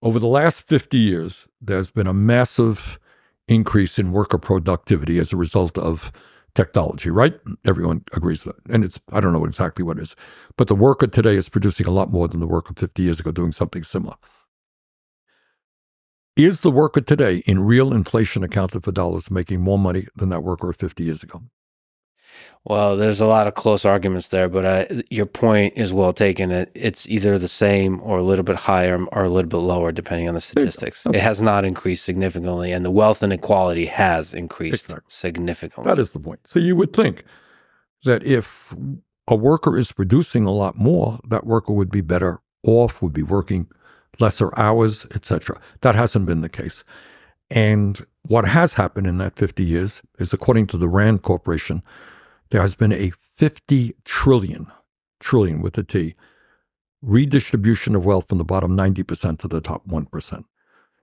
Over the last 50 years, there's been a massive increase in worker productivity as a result of technology, right? Everyone agrees with that. And I don't know exactly what it is, but the worker today is producing a lot more than the worker 50 years ago doing something similar. Is the worker today, in real inflation accounted for dollars, making more money than that worker 50 years ago? Well, there's a lot of close arguments there, but your point is well taken. It's either the same or a little bit higher or a little bit lower, depending on the statistics. Okay. It has not increased significantly, and the wealth inequality has increased significantly. That is the point. So you would think that if a worker is producing a lot more, that worker would be better off, would be working lesser hours, etc. That hasn't been the case. And what has happened in that 50 years is, according to the Rand Corporation, there has been a 50 trillion with a T, redistribution of wealth from the bottom 90% to the top 1%. So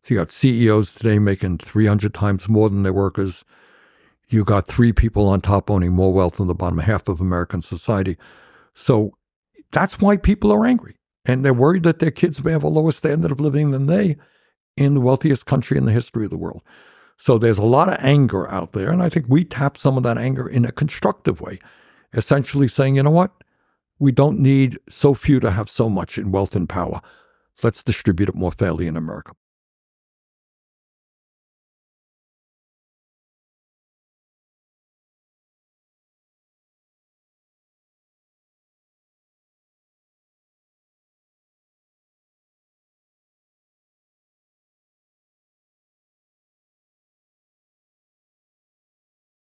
you got CEOs today making 300 times more than their workers. You got 3 people on top owning more wealth than the bottom half of American society. So that's why people are angry. And they're worried that their kids may have a lower standard of living than they in the wealthiest country in the history of the world. So there's a lot of anger out there, and I think we tap some of that anger in a constructive way, essentially saying, you know what? We don't need so few to have so much in wealth and power. Let's distribute it more fairly in America.